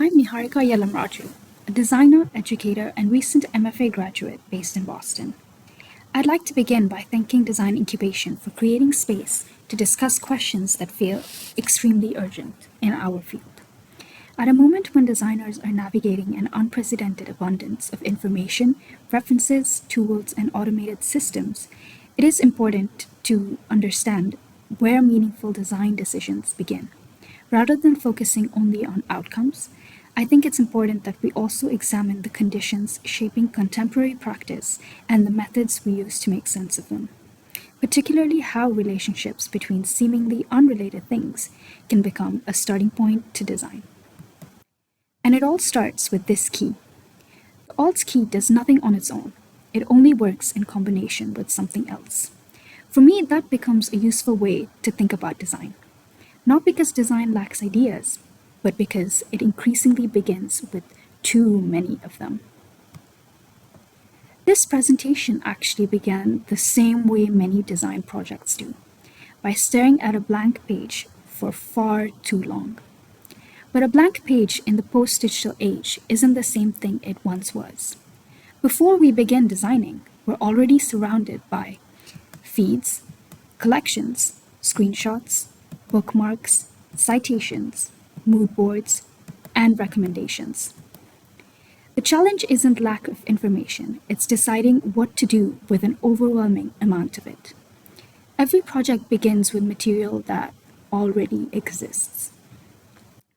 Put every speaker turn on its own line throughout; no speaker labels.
I'm Niharika Yellamraju, a designer, educator, and recent MFA graduate based in Boston. I'd like to begin by thanking Design Incubation for creating space to discuss questions that feel extremely urgent in our field. At a moment when designers are navigating an unprecedented abundance of information, references, tools, and automated systems, it is important to understand where meaningful design decisions begin. Rather than focusing only on outcomes, I think it's important that we also examine the conditions shaping contemporary practice and the methods we use to make sense of them, particularly how relationships between seemingly unrelated things can become a starting point to design. And it all starts with this key. The Alt key does nothing on its own. It only works in combination with something else. For me, that becomes a useful way to think about design. Not because design lacks ideas, but because it increasingly begins with too many of them. This presentation actually began the same way many design projects do, by staring at a blank page for far too long. But a blank page in the post-digital age isn't the same thing it once was. Before we begin designing, we're already surrounded by feeds, collections, screenshots, bookmarks, citations, mood boards, and recommendations. The challenge isn't lack of information, it's deciding what to do with an overwhelming amount of it. Every project begins with material that already exists.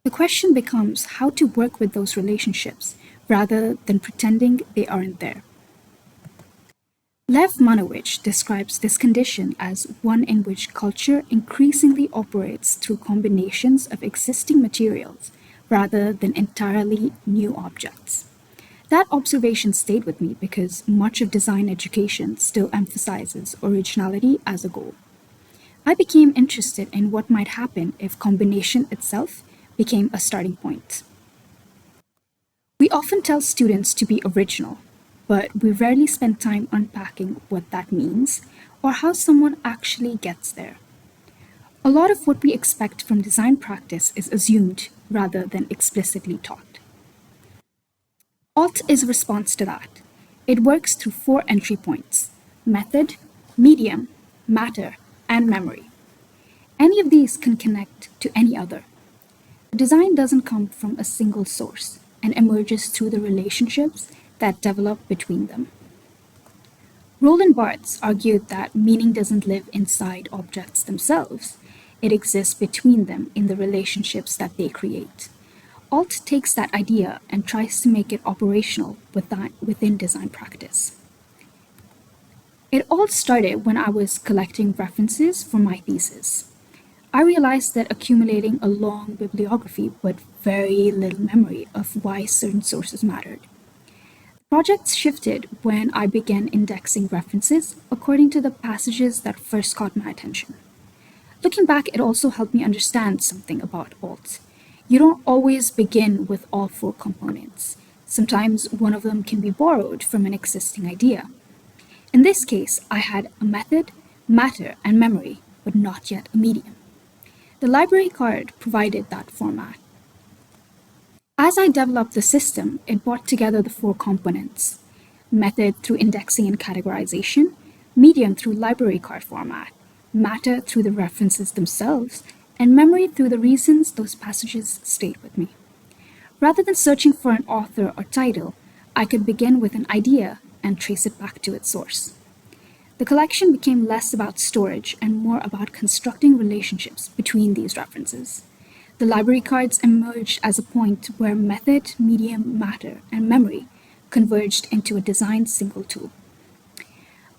The question becomes how to work with those relationships rather than pretending they aren't there. Lev Manowich describes this condition as one in which culture increasingly operates through combinations of existing materials rather than entirely new objects. That observation stayed with me because much of design education still emphasizes originality as a goal. I became interested in what might happen if combination itself became a starting point. We often tell students to be original, but we rarely spend time unpacking what that means or how someone actually gets there. A lot of what we expect from design practice is assumed rather than explicitly taught. Alt is a response to that. It works through 4 entry points: method, medium, matter, and memory. Any of these can connect to any other. The design doesn't come from a single source and emerges through the relationships that develop between them. Roland Barthes argued that meaning doesn't live inside objects themselves, it exists between them in the relationships that they create. Alt takes that idea and tries to make it operational within design practice. It all started when I was collecting references for my thesis. I realized that accumulating a long bibliography but very little memory of why certain sources mattered. Projects shifted when I began indexing references according to the passages that first caught my attention. Looking back, it also helped me understand something about Alt. You don't always begin with all 4 components. Sometimes one of them can be borrowed from an existing idea. In this case, I had a method, matter, and memory, but not yet a medium. The library card provided that format. As I developed the system, it brought together the 4 components: method through indexing and categorization, medium through library card format, matter through the references themselves, and memory through the reasons those passages stayed with me. Rather than searching for an author or title, I could begin with an idea and trace it back to its source. The collection became less about storage and more about constructing relationships between these references. The library cards emerged as a point where method, medium, matter, and memory converged into a designed single tool.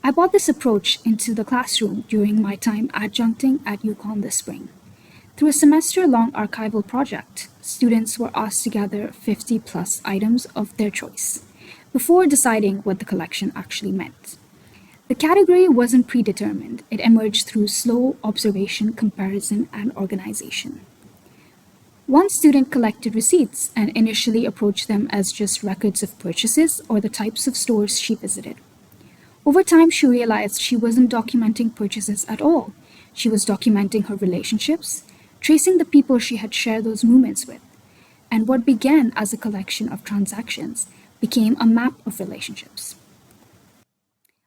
I brought this approach into the classroom during my time adjuncting at UConn this spring. Through a semester-long archival project, students were asked to gather 50+ items of their choice before deciding what the collection actually meant. The category wasn't predetermined. It emerged through slow observation, comparison, and organization. One student collected receipts and initially approached them as just records of purchases or the types of stores she visited. Over time, she realized she wasn't documenting purchases at all. She was documenting her relationships, tracing the people she had shared those moments with, and what began as a collection of transactions became a map of relationships.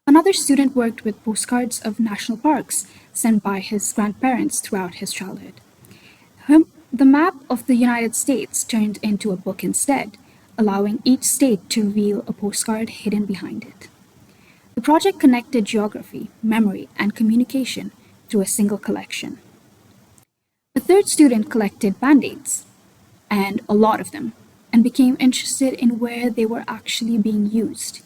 Another student worked with postcards of national parks sent by his grandparents throughout his childhood. The map of the United States turned into a book instead, allowing each state to reveal a postcard hidden behind it. The project connected geography, memory, and communication through a single collection. A third student collected band-aids, and a lot of them, and became interested in where they were actually being used.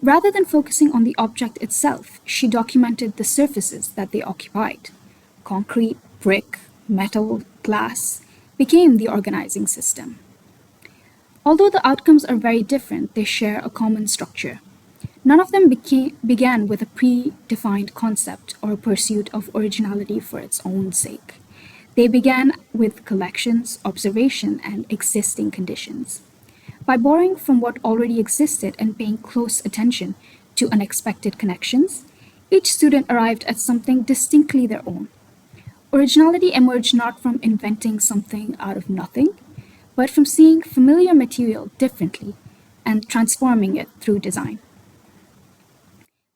Rather than focusing on the object itself, she documented the surfaces that they occupied. Concrete, brick, metal, glass became the organizing system. Although the outcomes are very different, they share a common structure. None of them began with a predefined concept or a pursuit of originality for its own sake. They began with collections, observation, and existing conditions. By borrowing from what already existed and paying close attention to unexpected connections, each student arrived at something distinctly their own. Originality emerged not from inventing something out of nothing, but from seeing familiar material differently and transforming it through design.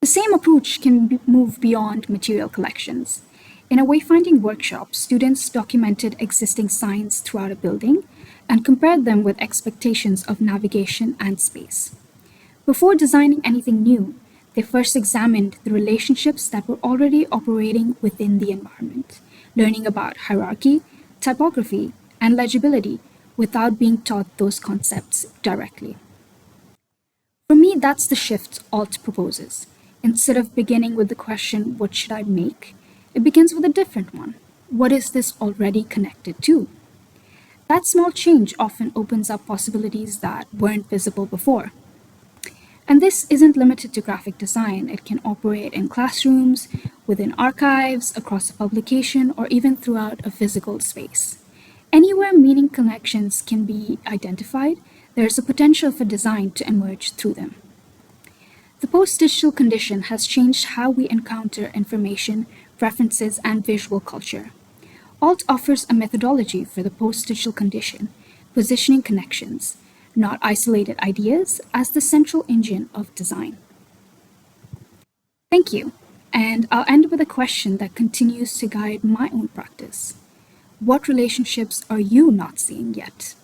The same approach can move beyond material collections. In a wayfinding workshop, students documented existing signs throughout a building and compared them with expectations of navigation and space. Before designing anything new, they first examined the relationships that were already operating within the environment, learning about hierarchy, typography, and legibility without being taught those concepts directly. For me, that's the shift Alt proposes. Instead of beginning with the question, what should I make? It begins with a different one. What is this already connected to? That small change often opens up possibilities that weren't visible before. And this isn't limited to graphic design. It can operate in classrooms, within archives, across a publication, or even throughout a physical space. Anywhere meaning connections can be identified, there is a potential for design to emerge through them. The post-digital condition has changed how we encounter information, preferences, and visual culture. Alt offers a methodology for the post-digital condition, positioning connections, not isolated ideas, as the central engine of design. Thank you, and I'll end with a question that continues to guide my own practice. What relationships are you not seeing yet?